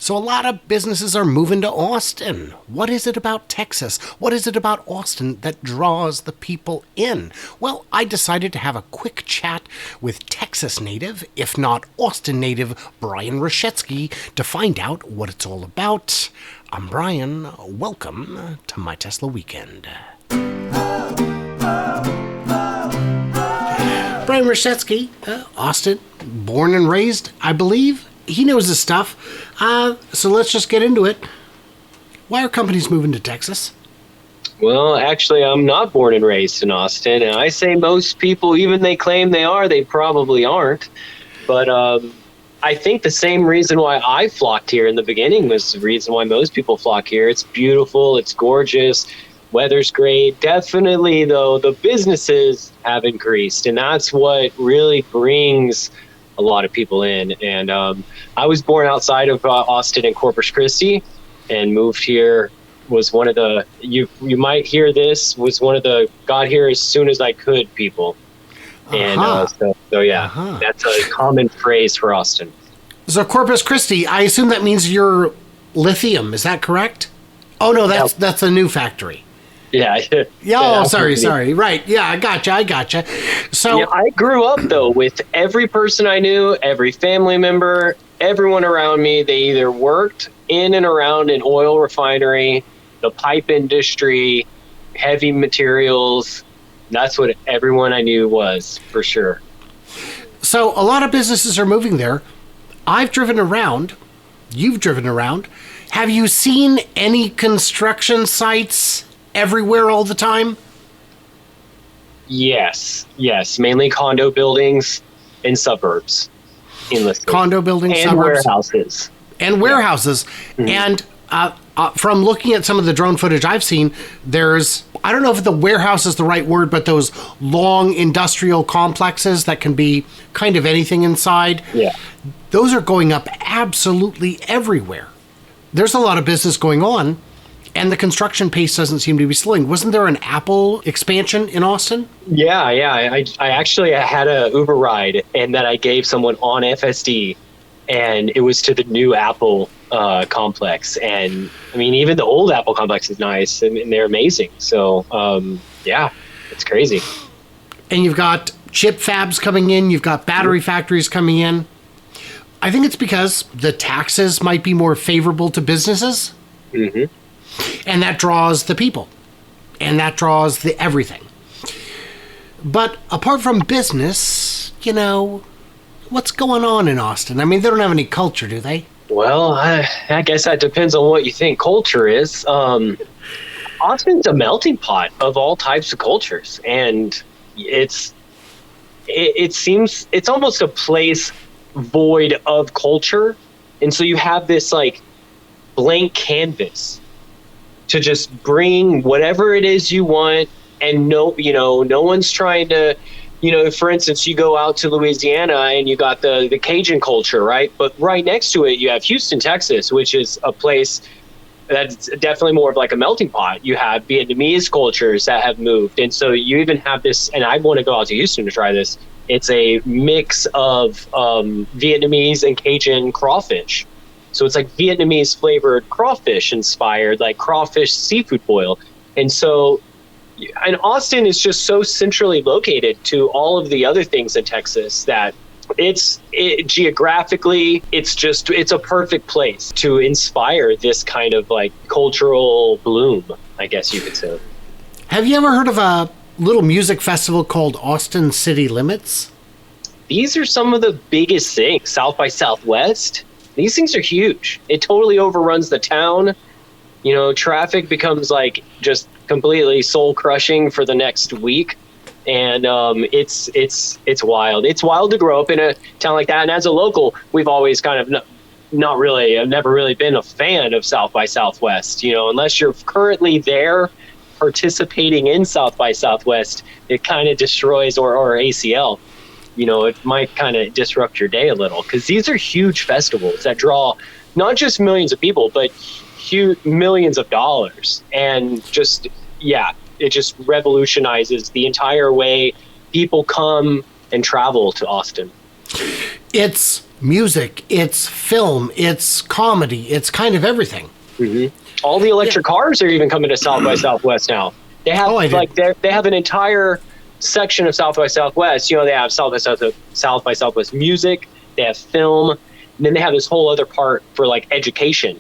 So a lot of businesses are moving to Austin. What is it about Texas? What is it about Austin that draws the people in? Well, I decided to have a quick chat with Texas native, if not Austin native, Bryan Roschetzky to find out what it's all about. I'm Bryan. Welcome to My Tesla Weekend. Bryan Roschetzky, Austin, born and raised, I believe. He knows his stuff. So let's just get into it. Why are companies moving to Texas? Well, actually, I'm not born and raised in Austin. And I say most people, even they claim they are, they probably aren't. But I think the same reason why I flocked here in the beginning was the reason why most people flock here. It's beautiful. It's gorgeous. Weather's great. Definitely, though, the businesses have increased. And that's what really brings a lot of people in. And I was born outside of Austin in Corpus Christi and moved here. Was one of the, you might hear this, was one of the got here as soon as I could people. And that's a common phrase for Austin. So Corpus Christi, I assume that means you're lithium. Is that correct? Oh, no, that's a new factory. Yeah. Sorry. Right. Yeah, I gotcha. So yeah, I grew up, though, with every person I knew, every family member, everyone around me. They either worked in and around an oil refinery, the pipe industry, heavy materials. That's what everyone I knew was, for sure. So a lot of businesses are moving there. I've driven around. You've driven around. Have you seen any construction sites everywhere all the time? Yes, mainly condo buildings in suburbs. Condo buildings, and suburbs. Warehouses. And warehouses. Yeah. Mm-hmm. And from looking at some of the drone footage I've seen, there's, I don't know if the warehouse is the right word, but those long industrial complexes that can be kind of anything inside. Yeah. Those are going up absolutely everywhere. There's a lot of business going on. And the construction pace doesn't seem to be slowing. Wasn't there an Apple expansion in Austin? Yeah. I actually had a Uber ride, and that I gave someone on FSD, and it was to the new Apple complex. And I mean, even the old Apple complex is nice, and they're amazing. So it's crazy. And you've got chip fabs coming in. You've got battery factories coming in. I think it's because the taxes might be more favorable to businesses. Mm-hmm. And that draws the people. And that draws the everything. But apart from business, what's going on in Austin? I mean, they don't have any culture, do they? Well, I guess that depends on what you think culture is. Austin's a melting pot of all types of cultures. And it seems it's almost a place void of culture. And so you have this like blank canvas to just bring whatever it is you want, and no one's trying to, for instance, you go out to Louisiana and you got the Cajun culture, right? But right next to it, you have Houston, Texas, which is a place that's definitely more of like a melting pot. You have Vietnamese cultures that have moved. And so you even have this, and I want to go out to Houston to try this. It's a mix of Vietnamese and Cajun crawfish. So it's like Vietnamese flavored crawfish inspired, like crawfish seafood boil. And Austin is just so centrally located to all of the other things in Texas that geographically, it's a perfect place to inspire this kind of like cultural bloom, I guess you could say. Have you ever heard of a little music festival called Austin City Limits? These are some of the biggest things. South by Southwest. These things are huge. It totally overruns the town. Traffic becomes like just completely soul crushing for the next week. And it's wild. It's wild to grow up in a town like that. And as a local, we've always kind of I've never really been a fan of South by Southwest. Unless you're currently there participating in South by Southwest, it kind of destroys or ACL. It might kind of disrupt your day a little, because these are huge festivals that draw not just millions of people, but millions of dollars. And it just revolutionizes the entire way people come and travel to Austin. It's music, it's film, it's comedy, it's kind of everything. All the electric cars are even coming to South by Southwest now. They have they have an entire section of South by Southwest. You know, they have South by Southwest music, they have film, and then they have this whole other part for like education.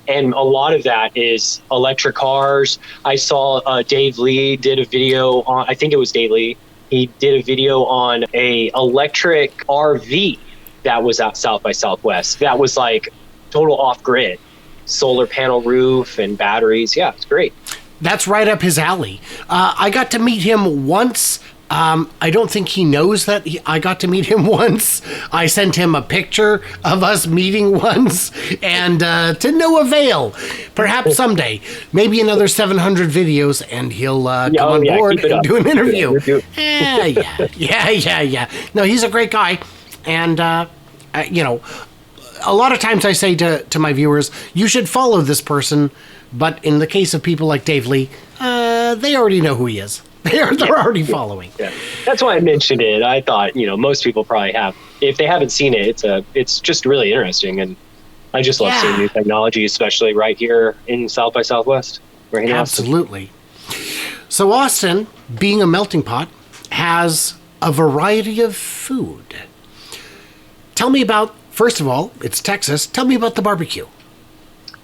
And a lot of that is electric cars. I saw Dave Lee did a video on, I think it was Dave Lee. He did a video on a electric RV that was at South by Southwest. That was like total off-grid, solar panel roof and batteries. Yeah, it's great. That's right up his alley. I got to meet him once. I don't think he knows that I got to meet him once. I sent him a picture of us meeting once, and to no avail. Perhaps someday, maybe another 700 videos, and he'll come on board and do an interview. Yeah. No, he's a great guy, and you know, a lot of times I say to my viewers, you should follow this person, but in the case of people like Dave Lee, they already know who he is. They're already following. Yeah. That's why I mentioned it. I thought, you know, most people probably have. If they haven't seen it, it's just really interesting, and I just love seeing new technology, especially right here in South by Southwest. Right in Absolutely. So Austin, being a melting pot, has a variety of food. Tell me about, first of all, it's Texas. Tell me about the barbecue.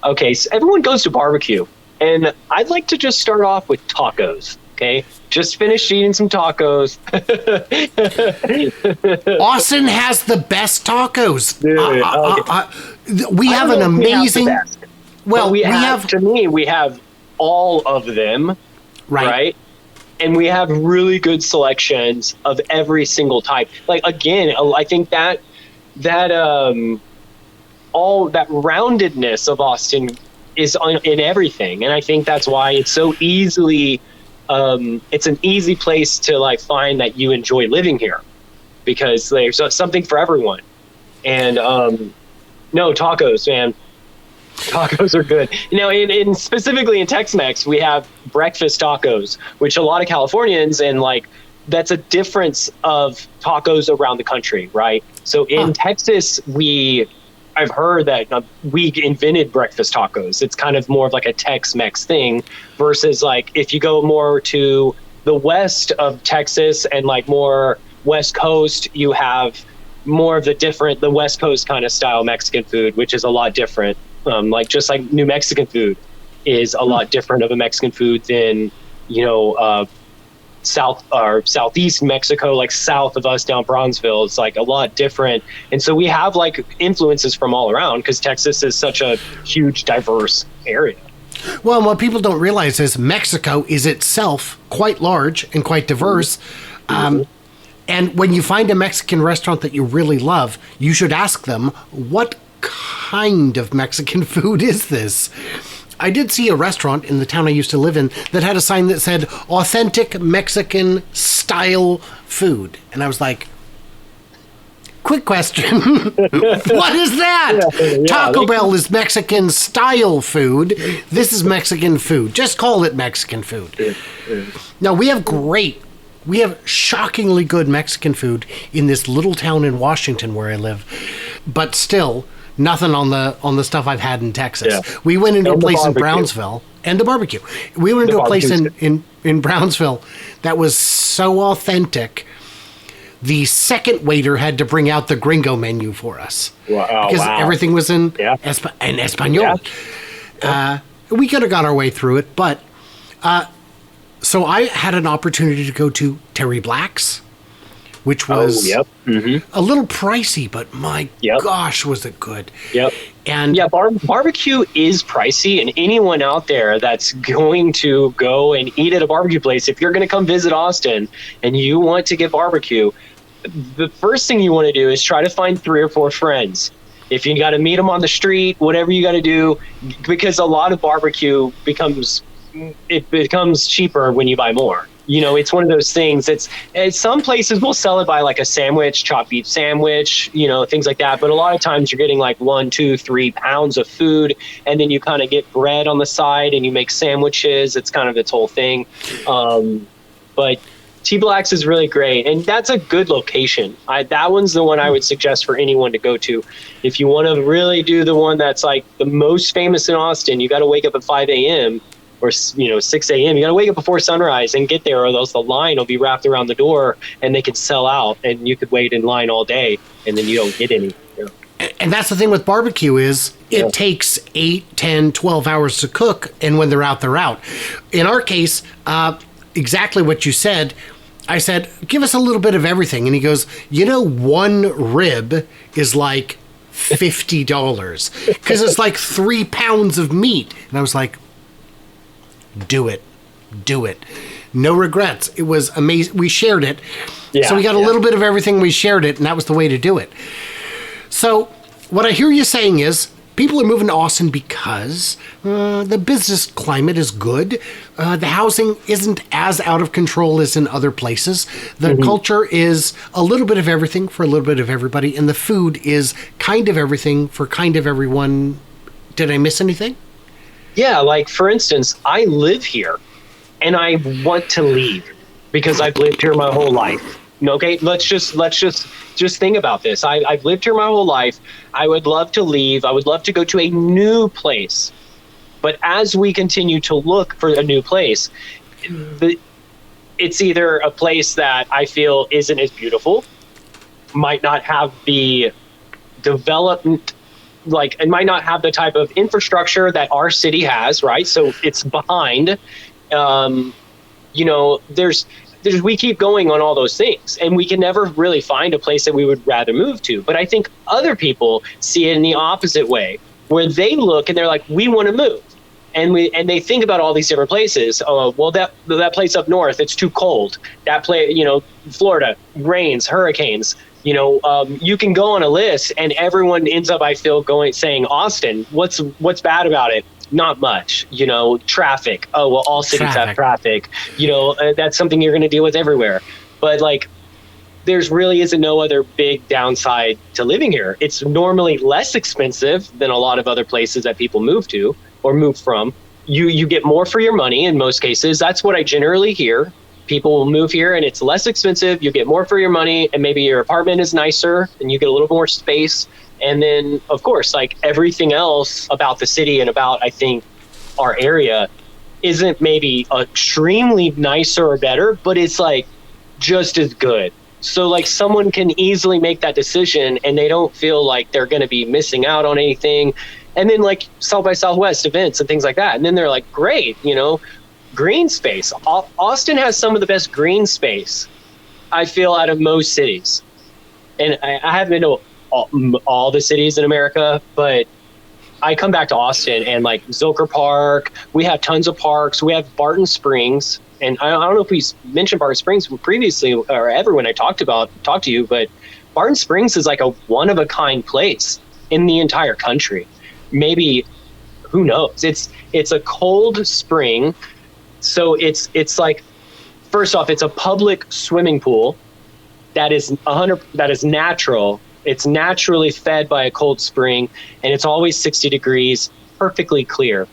Okay, so everyone goes to barbecue, and I'd like to just start off with tacos. Okay, just finished eating some tacos. Austin has the best tacos. We have an amazing. To me, we have all of them, right? And we have really good selections of every single type. Like again, I think that all that roundedness of Austin is in everything, and I think that's why it's so easily. It's an easy place to like find that you enjoy living here, because there's something for everyone. And no, tacos, man. Tacos are good. You know, in specifically in Tex-Mex, we have breakfast tacos, which a lot of Californians, and like that's a difference of tacos around the country, right? So in Texas, I've heard that we invented breakfast tacos. It's kind of more of like a Tex-Mex thing, versus like if you go more to the west of Texas and like more West Coast, you have more of the West Coast kind of style Mexican food, which is a lot different. Just like New Mexican food is a lot different of a Mexican food than, you know, South or Southeast Mexico, like south of us down Bronzeville. It's like a lot different. And so we have like influences from all around, because Texas is such a huge, diverse area. Well, what people don't realize is Mexico is itself quite large and quite diverse. And when you find a Mexican restaurant that you really love, you should ask them, what kind of Mexican food is this? I did see a restaurant in the town I used to live in that had a sign that said authentic Mexican style food. And I was like, quick question. What is that? Taco Bell is Mexican style food. This is Mexican food. Just call it Mexican food. Now, we have shockingly good Mexican food in this little town in Washington where I live. But still, nothing on the stuff I've had in Texas. Yeah. We went into a place in Brownsville, and the barbecue. We went into a place in Brownsville that was so authentic. The second waiter had to bring out the gringo menu for us. Because everything was in Espanol. Yeah. We could have got our way through it, but so I had an opportunity to go to Terry Black's, which was a little pricey, but my gosh, was it good. And barbecue is pricey, and anyone out there that's going to go and eat at a barbecue place, if you're going to come visit Austin and you want to get barbecue, the first thing you want to do is try to find 3 or 4 friends. If you got to meet them on the street, whatever you got to do, because a lot of barbecue becomes cheaper when you buy more. You know, it's one of those things. Some places will sell it by like a sandwich, chopped beef sandwich, you know, things like that. But a lot of times you're getting like 1, 2, 3 pounds of food, and then you kind of get bread on the side and you make sandwiches. It's kind of its whole thing. But T-Black's is really great, and that's a good location. That one's the one I would suggest for anyone to go to. If you want to really do the one that's like the most famous in Austin, you got to wake up at 5 a.m. or 6 a.m. You got to wake up before sunrise and get there, or else the line will be wrapped around the door and they could sell out, and you could wait in line all day and then you don't get any. And that's the thing with barbecue is it takes 8, 10, 12 hours to cook, and when they're out, they're out. In our case, exactly what you said. I said, give us a little bit of everything. And he goes, one rib is like $50 because it's like 3 pounds of meat. And I was like, do it. No regrets. It was amazing. We shared it. Yeah, so we got a little bit of everything. We shared it, and that was the way to do it. So what I hear you saying is people are moving to Austin because the business climate is good. The housing isn't as out of control as in other places. The culture is a little bit of everything for a little bit of everybody. And the food is kind of everything for kind of everyone. Did I miss anything? Yeah, like for instance, I live here and I want to leave because I've lived here my whole life. Okay, let's just think about this. I've lived here my whole life. I would love to leave. I would love to go to a new place. But as we continue to look for a new place, it's either a place that I feel isn't as beautiful, might not have the development, like it might not have the type of infrastructure that our city has, right? So it's behind. We keep going on all those things, and we can never really find a place that we would rather move to. But I think other people see it in the opposite way, where they look and they're like, we want to move. And they think about all these different places. Oh, well, that place up north, it's too cold. That place, Florida, rains, hurricanes. You can go on a list, and everyone ends up, I feel, saying Austin. What's bad about it? Not much. Traffic. Oh, well, all cities have traffic. That's something you're going to deal with everywhere. But there's really isn't no other big downside to living here. It's normally less expensive than a lot of other places that people move to or move from. You get more for your money in most cases. That's what I generally hear. People will move here and it's less expensive. You get more for your money, and maybe your apartment is nicer and you get a little more space. And then, of course, everything else about the city and about, I think, our area isn't maybe extremely nicer or better, but it's just as good. So someone can easily make that decision and they don't feel like they're going to be missing out on anything. And then South by Southwest events and things like that. And then they're like, great, green space. Austin has some of the best green space, I feel, out of most cities. And I haven't been to all the cities in America, but I come back to Austin and Zilker Park, we have tons of parks. We have Barton Springs. And I don't know if we mentioned Barton Springs previously or ever when I talked to you, but Barton Springs is a one-of-a-kind place in the entire country. Maybe, who knows? It's a cold spring. So it's first off, it's a public swimming pool that is natural. It's naturally fed by a cold spring, and it's always 60 degrees, perfectly clear,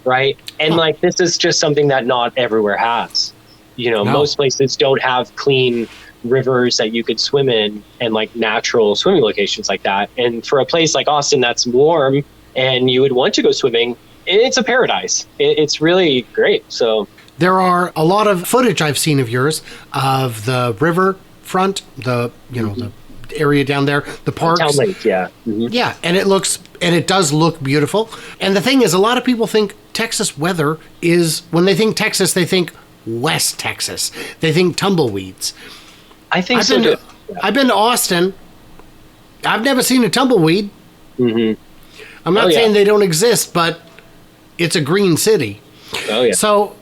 right? And this is just something that not everywhere has. No. Most places don't have clean rivers that you could swim in and natural swimming locations like that. And for a place like Austin that's warm and you would want to go swimming, it's a paradise. It's really great. So there are a lot of footage I've seen of yours of the river front, the area down there, the parks. Town Lake, yeah. Mm-hmm. Yeah, and it does look beautiful. And the thing is, a lot of people think Texas weather is, when they think Texas, they think West Texas. They think tumbleweeds. I think so too. I've been to Austin. I've never seen a tumbleweed. Mm-hmm. I'm not saying they don't exist, but it's a green city. Oh, yeah. So,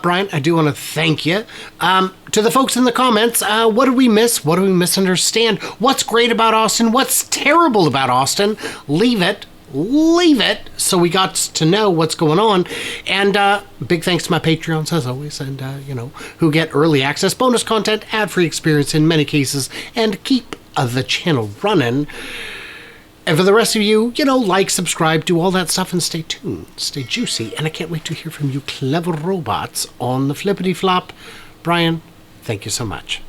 Bryan, I do want to thank you. To the folks in the comments, what did we miss? What do we misunderstand? What's great about Austin? What's terrible about Austin? Leave it so we got to know what's going on. And big thanks to my Patreons, as always, and, who get early access, bonus content, ad-free experience in many cases, and keep the channel running. And for the rest of you, like, subscribe, do all that stuff, and stay tuned, stay juicy. And I can't wait to hear from you clever robots on the flippity flop. Bryan, Thank you so much.